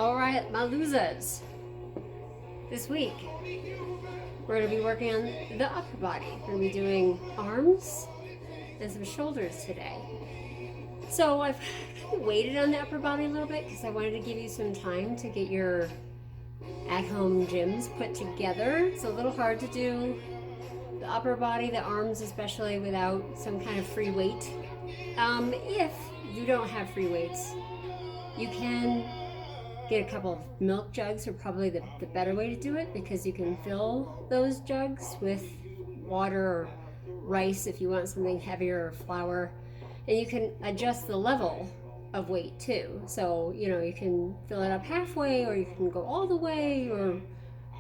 All right, my losers. This week, we're going to be working on the upper body. We're going to be doing arms and some shoulders today. So I've kind of waited on the upper body a little bit because I wanted to give you some time to get your at-home gyms put together. It's a little hard to do the upper body, the arms especially, without some kind of free weight. If you don't have free weights, you can get a couple of milk jugs are probably the better way to do it, because you can fill those jugs with water or rice if you want something heavier, or flour, and you can adjust the level of weight too. So you can fill it up halfway, or you can go all the way, or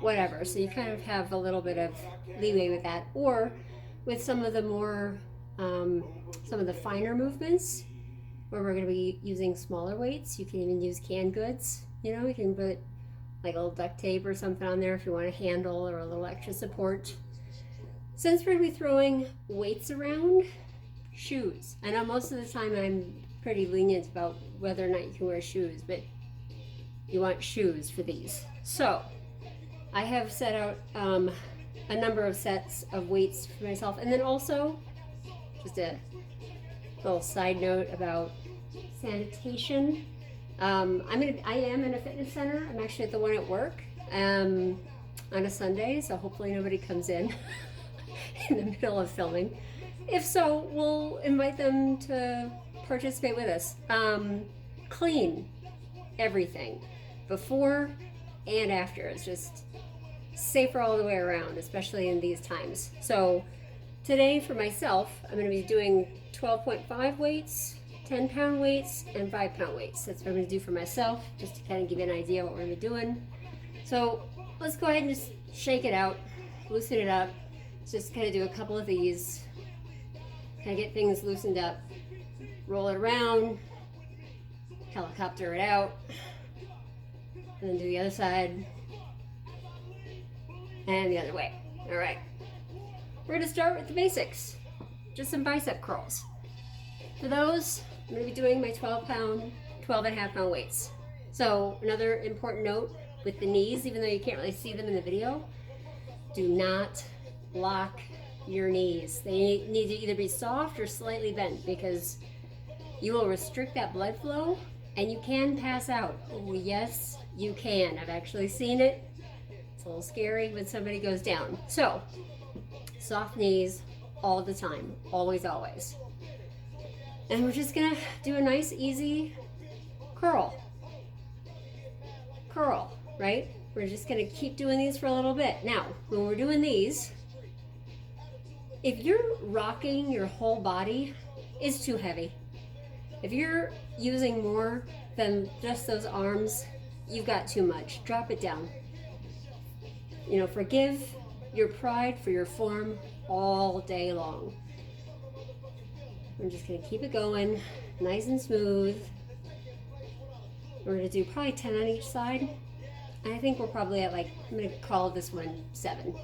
whatever. So you kind of have a little bit of leeway with that. Or with some of the more some of the finer movements where we're going to be using smaller weights, you can even use canned goods. You can put like a little duct tape or something on there if you want a handle or a little extra support. Since we're going to be throwing weights around, shoes. I know most of the time I'm pretty lenient about whether or not you can wear shoes, but you want shoes for these. So I have set out a number of sets of weights for myself, and then also just a little side note about sanitation. I am in a fitness center. I'm actually at the one at work on a Sunday, so hopefully nobody comes in in the middle of filming. If so, we'll invite them to participate with us. Clean everything before and after. It's just safer all the way around, especially in these times. So today for myself, I'm going to be doing 12.5 weights, 10-pound weights, and 5-pound weights. That's what I'm going to do for myself, just to kind of give you an idea of what we're going to be doing. So let's go ahead and just shake it out, loosen it up. Let's just kind of do a couple of these, kind of get things loosened up, roll it around, helicopter it out, and then do the other side, and the other way. All right. We're going to start with the basics, just some bicep curls. For those, I'm going to be doing my 12.5-pound weights. So another important note with the knees, even though you can't really see them in the video, do not lock your knees. They need to either be soft or slightly bent, because you will restrict that blood flow and you can pass out. Oh, yes, you can. I've actually seen it. It's a little scary when somebody goes down. So soft knees all the time, always, always. And we're just gonna do a nice, easy curl, right? We're just gonna keep doing these for a little bit. Now, when we're doing these, if you're rocking your whole body, it's too heavy. If you're using more than just those arms, you've got too much. Drop it down. Forgive your pride for your form all day long. We're just going to keep it going, nice and smooth. We're going to do probably 10 on each side. I think we're probably at I'm going to call this one 7.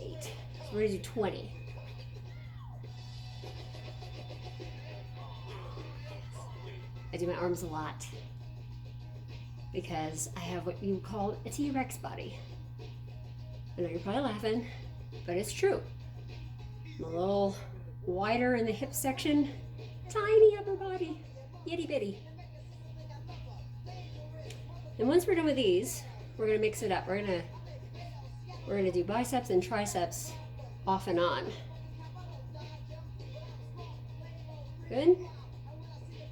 8. So we're going to do 20. I do my arms a lot because I have what you call a T-Rex body. I know you're probably laughing, but it's true. I'm a little wider in the hip section, tiny upper body, itty bitty. And once we're done with these, we're gonna mix it up. We're gonna do biceps and triceps off and on. Good.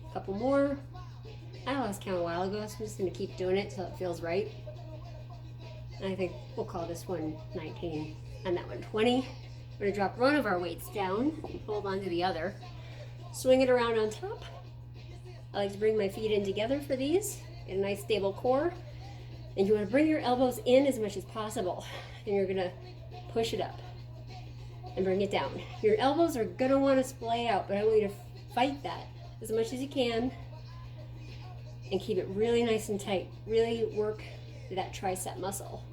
A couple more. I lost count a while ago, so I'm just gonna keep doing it till it feels right. And I think we'll call this one 19 and that one 20. We're gonna drop one of our weights down, hold on to the other, swing it around on top. I like to bring my feet in together for these, get a nice stable core. And you wanna bring your elbows in as much as possible. And you're gonna push it up and bring it down. Your elbows are gonna wanna splay out, but I want you to fight that as much as you can and keep it really nice and tight. Really work that tricep muscle.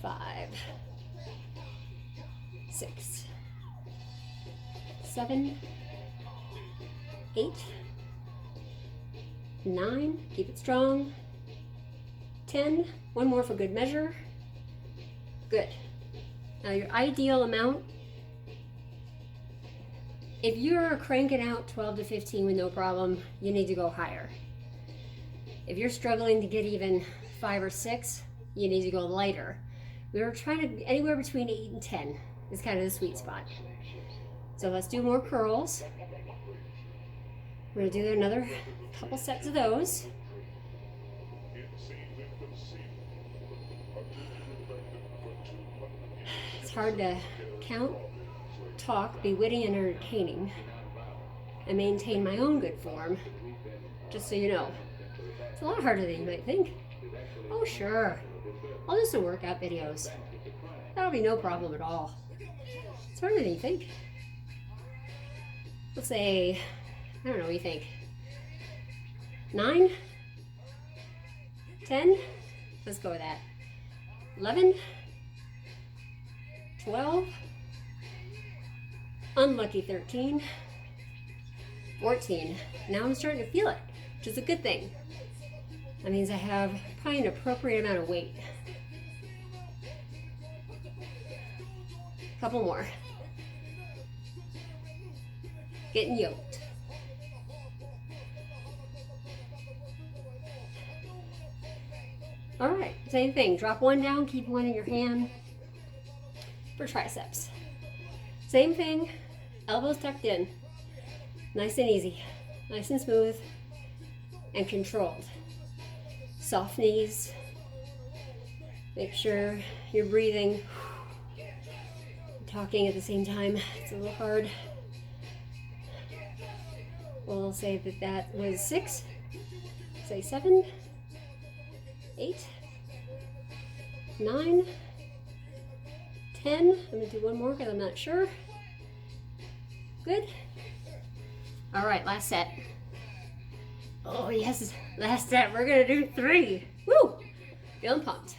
5, 6, 7, 8, 9, keep it strong. 10, one more for good measure. Good. Now your ideal amount, if you're cranking out 12 to 15 with no problem, you need to go higher. If you're struggling to get even 5 or 6, you need to go lighter. We're trying to, anywhere between 8 and 10 is kind of the sweet spot. So let's do more curls. We're gonna do another couple sets of those. It's hard to count, talk, be witty and entertaining, and maintain my own good form, just so you know. It's a lot harder than you might think. Oh sure, I'll do some workout videos. That'll be no problem at all. It's harder than you think. Let's say, I don't know what you think. 9? 10? Let's go with that. 11? 12? Unlucky 13? 14. Now I'm starting to feel it, which is a good thing. That means I have probably an appropriate amount of weight. Couple more. Getting yoked. All right, same thing. Drop one down, keep one in your hand for triceps. Same thing, elbows tucked in. Nice and easy, nice and smooth, and controlled. Soft knees. Make sure you're breathing, talking at the same time. It's a little hard. We'll say that that was 6. Say 7, 8, 9, 10. I'm gonna do one more because I'm not sure. Good. All right, last set. Oh yes, last set. We're gonna do 3. Woo! Feeling pumped.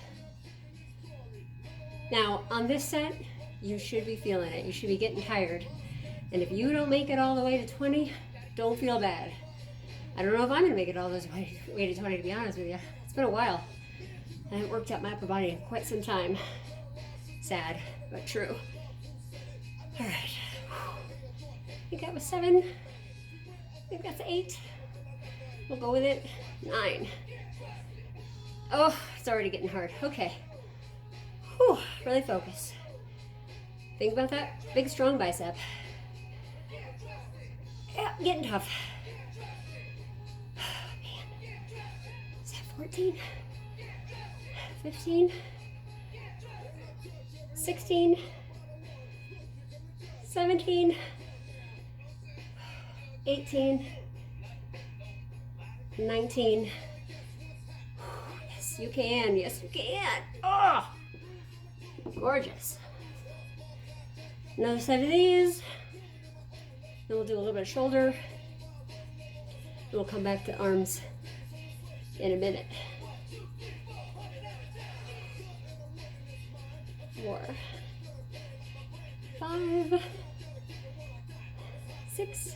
Now on this set, you should be feeling it. You should be getting tired. And if you don't make it all the way to 20, don't feel bad. I don't know if I'm gonna make it all the way to 20, to be honest with you. It's been a while. I haven't worked out my upper body in quite some time. Sad, but true. All right. I think that was 7. I think that's 8. We'll go with it. 9. Oh, it's already getting hard. Okay. Whew, really focus. Think about that big, strong bicep. Yeah, getting tough. Man. Is that 14? 15? 16? 17? 18? 19? Yes, you can. Yes, you can. Oh, gorgeous. Another set of these. Then we'll do a little bit of shoulder. And we'll come back to arms in a minute. 4, 5, 6.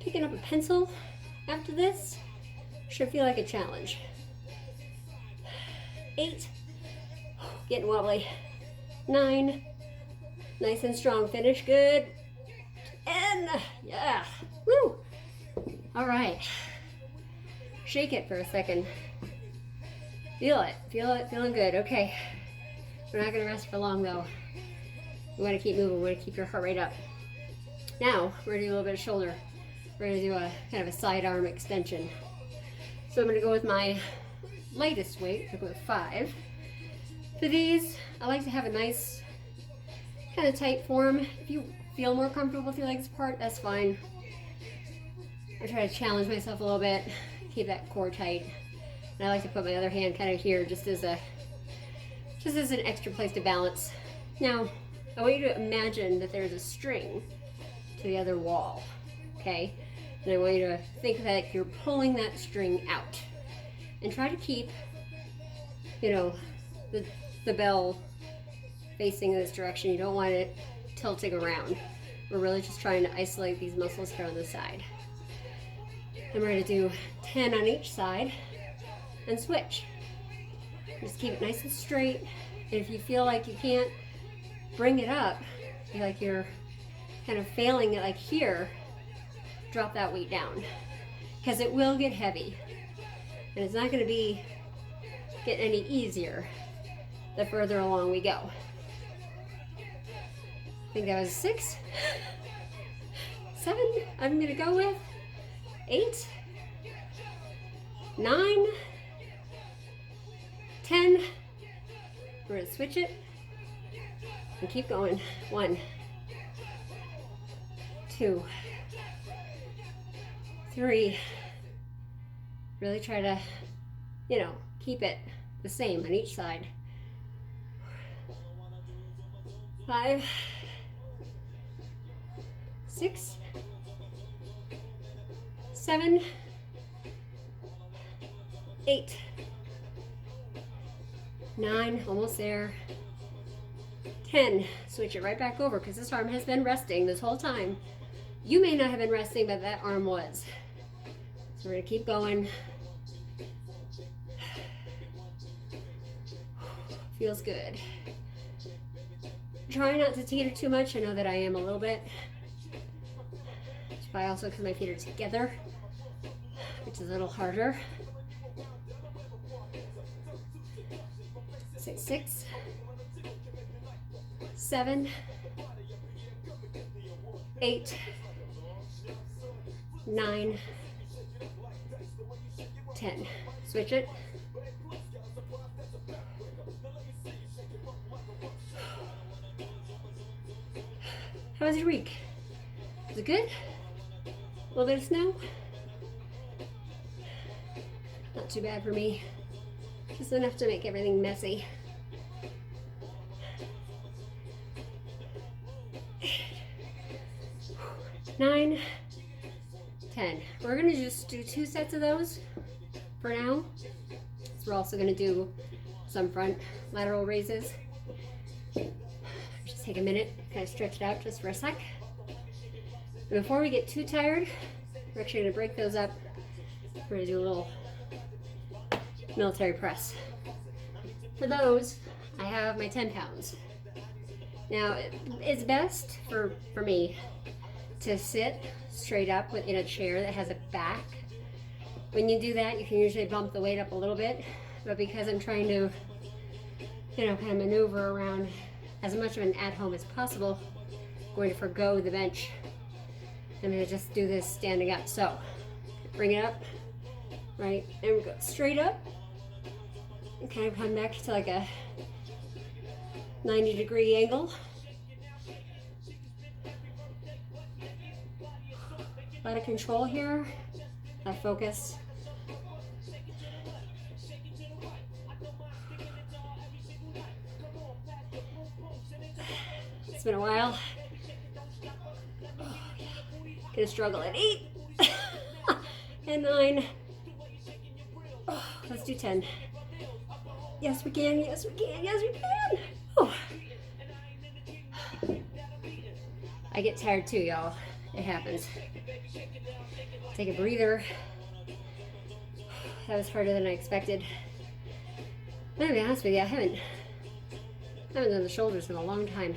Picking up a pencil after this should feel like a challenge. 8. Getting wobbly. 9. Nice and strong finish. Good. 10. Yeah. Woo. All right. Shake it for a second. Feel it. Feel it. Feeling good. Okay. We're not going to rest for long though. We want to keep moving. We want to keep your heart rate up. Now, we're going to do a little bit of shoulder. We're going to do a kind of a side arm extension. So I'm going to go with my lightest weight. I'll go with 5. For these, I like to have a nice kind of tight form. If you feel more comfortable with your legs apart, that's fine. I try to challenge myself a little bit, keep that core tight. And I like to put my other hand kind of here just as an extra place to balance. Now, I want you to imagine that there's a string to the other wall, okay? And I want you to think that you're pulling that string out. And try to keep, you know, the bell facing in this direction. You don't want it tilting around. We're really just trying to isolate these muscles here on the side. And we're gonna do 10 on each side and switch. Just keep it nice and straight. And if you feel like you can't bring it up, like you're kind of failing it like here, drop that weight down, because it will get heavy. And it's not gonna be getting any easier the further along we go. I think that was 6, 7, I'm gonna go with 8, 9, 10. We're gonna switch it and keep going. 1, 2, 3. Really try to, keep it the same on each side. 5, 6, 7, 8, 9, almost there. 10, switch it right back over because this arm has been resting this whole time. You may not have been resting, but that arm was. So we're gonna keep going. Feels good. Try not to teeter too much. I know that I am a little bit. It's probably also because my feet are together, which is a little harder. Say 6, 7, 8, 9, 10. Switch it. How was your week? Was it good? A little bit of snow? Not too bad for me. Just enough to make everything messy. 9, 10. We're gonna just do 2 sets of those for now. So we're also gonna do some front lateral raises. Just take a minute, kind of stretch it out just for a sec. And before we get too tired, we're actually gonna break those up. We're gonna do a little military press. For those, I have my 10 pounds. Now, it's best for me to sit straight up in a chair that has a back. When you do that, you can usually bump the weight up a little bit, but because I'm trying to, kind of maneuver around as much of an at-home as possible, I'm going to forgo the bench. I'm going to just do this standing up. So, bring it up, right, and we go straight up, and kind of come back to like a 90-degree angle. A lot of control here, a lot of focus. It's been a while. Gonna struggle at 8 and 9. Oh, let's do 10. Yes, we can. Yes, we can. Yes, we can. Oh. I get tired too, y'all. It happens. Take a breather. That was harder than I expected. I'm gonna be honest with you, I haven't done the shoulders in a long time.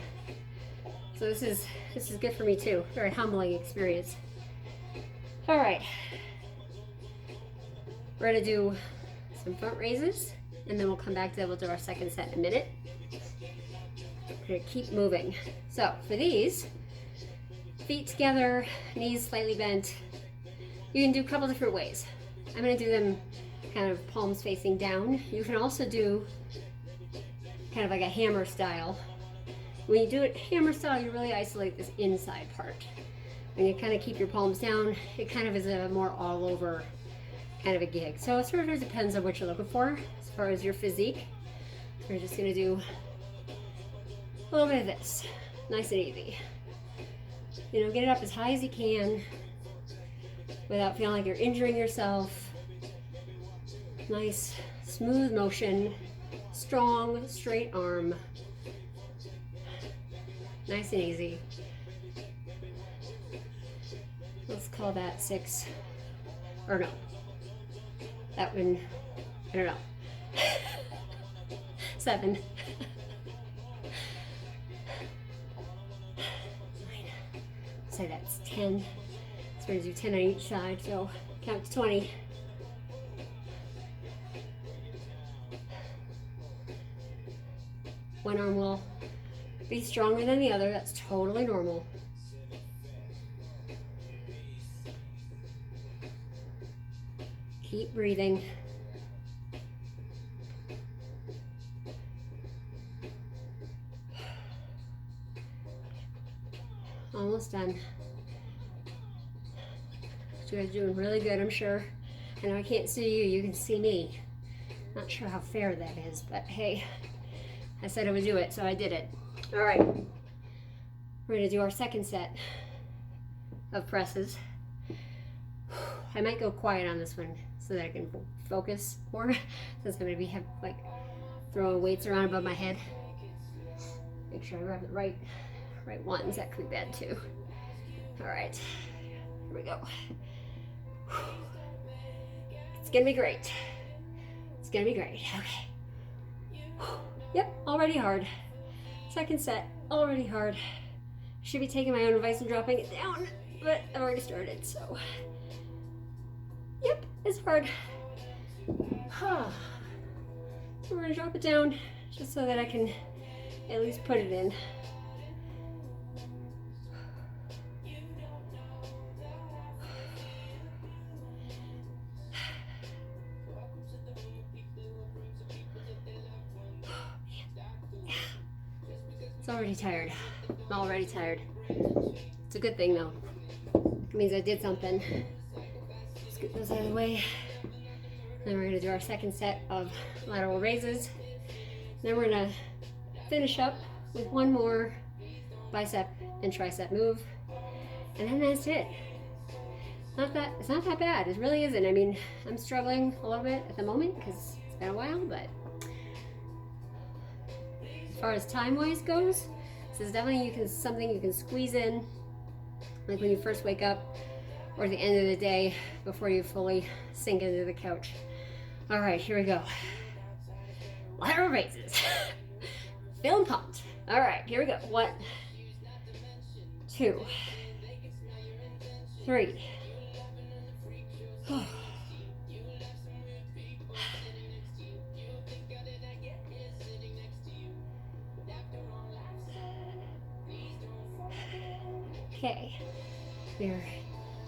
So this is good for me too. Very humbling experience. All right. We're gonna do some front raises, and then we'll come back to we'll do our second set in a minute. We're gonna keep moving. So for these, feet together, knees slightly bent. You can do a couple different ways. I'm gonna do them kind of palms facing down. You can also do kind of like a hammer style. When you do it hammer style, you really isolate this inside part. When you kind of keep your palms down, it kind of is a more all over kind of a gig. So it sort of depends on what you're looking for as far as your physique. So we're just gonna do a little bit of this, nice and easy. Get it up as high as you can without feeling like you're injuring yourself. Nice, smooth motion, strong, straight arm. Nice and easy. Let's call that 6 or no, that one, I don't know. 7. 9. So that's 10. So we're gonna do 10 on each side, so count to 20. One arm will be stronger than the other, that's totally normal. Keep breathing. Almost done. You guys are doing really good, I'm sure. I know I can't see you, you can see me. Not sure how fair that is, but hey, I said I would do it, so I did it. All right, we're gonna do our second set of presses. I might go quiet on this one so that I can focus more, since I'm gonna be like throwing weights around above my head. Make sure I grab the right ones, that could be bad too. All right, here we go. It's gonna be great. It's gonna be great, okay. Yep, already hard. Second set, already hard. Should be taking my own advice and dropping it down, but I've already started, so. Yep, it's hard. So we're gonna drop it down just so that I can at least put it in. It's already tired. I'm already tired. It's a good thing though. It means I did something. Let's get those out of the way. Then we're gonna do our second set of lateral raises. Then we're gonna finish up with one more bicep and tricep move. And then that's it. It's not that bad. It really isn't. I mean, I'm struggling a little bit at the moment because it's been a while, but as far as time-wise goes, this is definitely something you can squeeze in, like when you first wake up or the end of the day before you fully sink into the couch. All right, here we go. Lateral raises. Feeling pumped. All right, here we go. 1, 2, 3. Okay, we're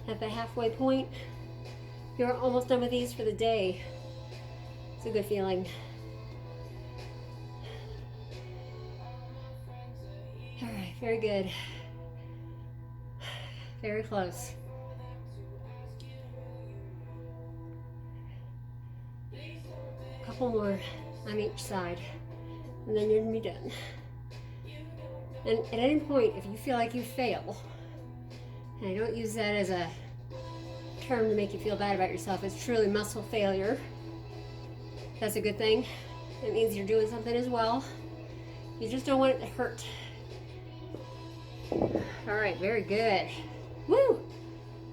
at the halfway point. You're almost done with these for the day. It's a good feeling. All right, very good. Very close. A couple more on each side, and then you're gonna be done. And at any point, if you feel like you fail, and I don't use that as a term to make you feel bad about yourself, it's truly muscle failure. That's a good thing. It means you're doing something as well. You just don't want it to hurt. All right, very good. Woo!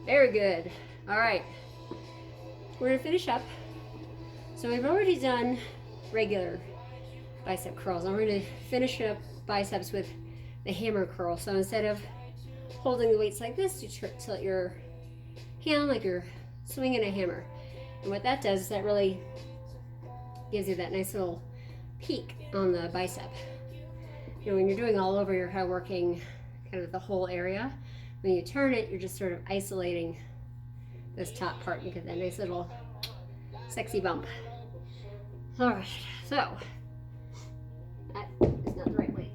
Very good. All right, we're gonna finish up. So we've already done regular bicep curls, and we're gonna finish up biceps with the hammer curl. So instead of holding the weights like this, you tilt your hand like you're swinging a hammer. And what that does is that really gives you that nice little peak on the bicep. You know, when you're doing all over, you're kind of working kind of the whole area. When you turn it, you're just sort of isolating this top part. You get that nice little sexy bump. All right, so that is not the right weight.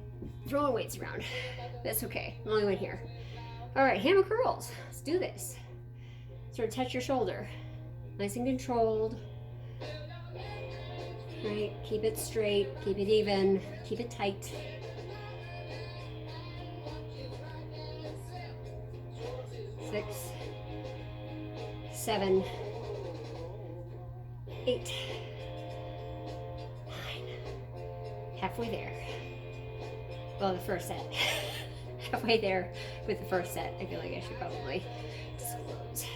Throwing weights around. That's okay. Only one here. All right, hammer curls. Let's do this. Sort of touch your shoulder. Nice and controlled. Right, keep it straight, keep it even, keep it tight. Six, 7, 8, 9. Halfway there. Well, the first set. Halfway there with the first set. I feel like I should probably disclose.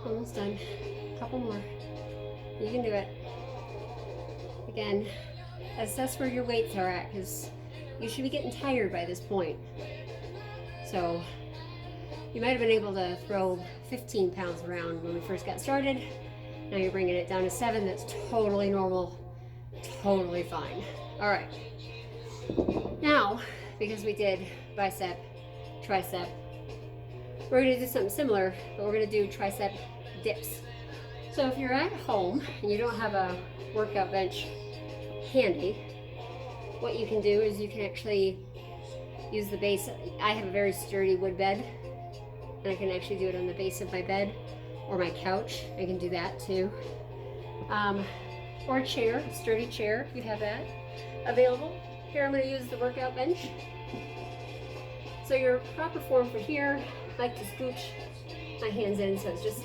Almost done. Couple more. You can do it. Again, assess where your weights are at, because you should be getting tired by this point. So you might have been able to throw 15 pounds around when we first got started. Now you're bringing it down to 7. That's totally normal, totally fine. All right. Now, because we did bicep, tricep, we're gonna do something similar, but we're gonna do tricep dips. So if you're at home and you don't have a workout bench handy, what you can do is you can actually use the base. I have a very sturdy wood bed, and I can actually do it on the base of my bed or my couch. I can do that too. Or a chair, a sturdy chair, if you have that available. Here I'm going to use the workout bench. So your proper form for here, I like to scooch my hands in so it's just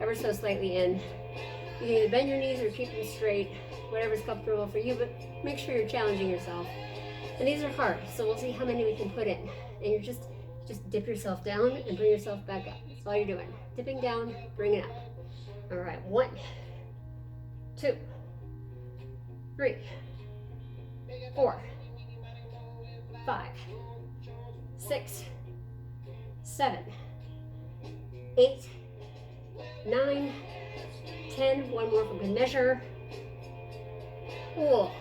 ever so slightly in. You can either bend your knees or keep them straight, whatever's comfortable for you, but make sure you're challenging yourself. And these are hard, so we'll see how many we can put in. And you're just dip yourself down and bring yourself back up. That's all you're doing. Dipping down, bring it up. All right, 1, 2, 3, 4, 5, 6, 7, 8, 9, 10. One more for good measure. Oh,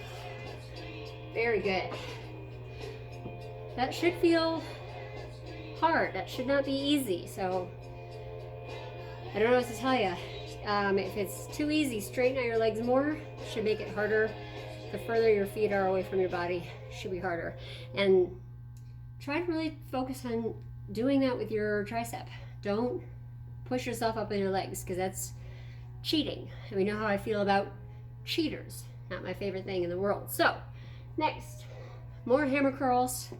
very good. That should feel hard. That should not be easy. So I don't know what to tell you. If it's too easy, straighten out your legs more. Should make it harder. The further your feet are away from your body, should be harder. And try to really focus on doing that with your tricep. Don't push yourself up in your legs, because that's cheating. And we know how I feel about cheaters. Not my favorite thing in the world. So next, more hammer curls,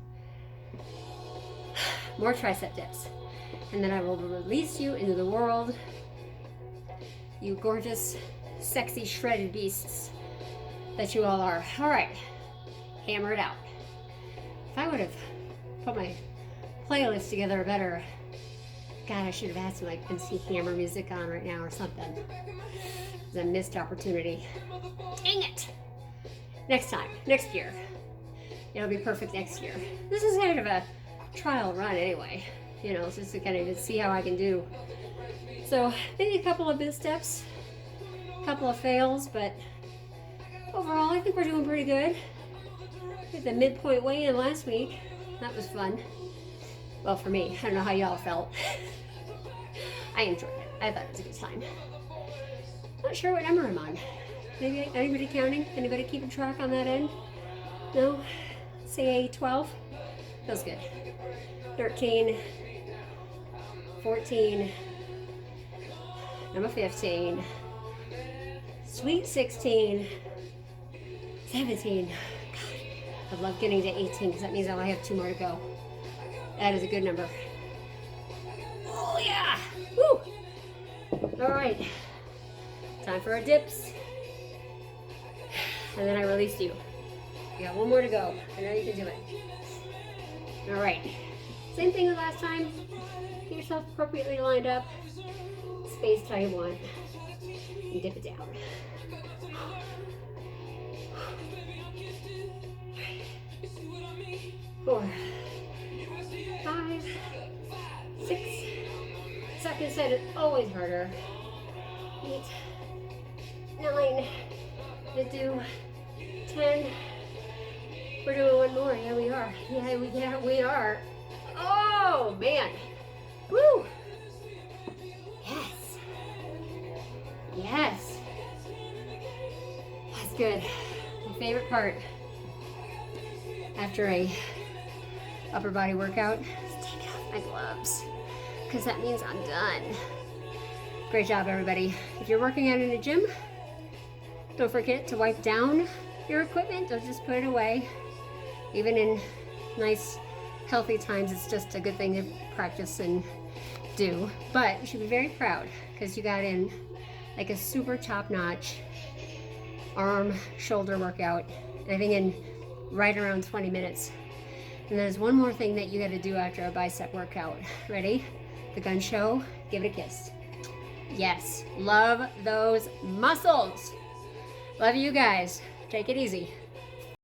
more tricep dips, and then I will release you into the world, you gorgeous, sexy, shredded beasts that you all are. All right, hammer it out. If I would have put my playlist together better, God, I should have had some like MC Hammer music on right now or something. It's a missed opportunity. Dang it! Next time, next year. It'll be perfect next year. This is kind of a trial run anyway, you know, just to kind of see how I can do. So maybe a couple of missteps, a couple of fails, but overall I think we're doing pretty good. Did the midpoint weigh-in last week. That was fun. Well, for me. I don't know how y'all felt. I enjoyed it. I thought it was a good time. Not sure what number I'm on. Maybe anybody counting? Anybody keeping track on that end? No? Say 12? Feels good. 13, 14, number 15, sweet 16, 17. God, I'd love getting to 18 because that means I only have 2 more to go. That is a good number. Oh yeah! Woo! All right. Time for our dips. And then I release you. You got 1 more to go. I know you can do it. All right. Same thing as last time. Get yourself appropriately lined up. Spaced how you want. And dip it down. 4, 5, 6. Second set is always harder. 8, 9. To do 10. We're doing 1 more. Yeah, we are. Yeah, we are. Oh, man. Woo. Yes. Yes. That's good. My favorite part after a upper body workout is take off my gloves, because that means I'm done. Great job, everybody. If you're working out in a gym, don't forget to wipe down your equipment. Don't just put it away. Even in nice, healthy times, it's just a good thing to practice and do. But you should be very proud because you got in like a super top-notch arm, shoulder workout, I think in right around 20 minutes. And there's one more thing that you got to do after a bicep workout. Ready? The gun show. Give it a kiss. Yes, love those muscles. Love you guys. Take it easy.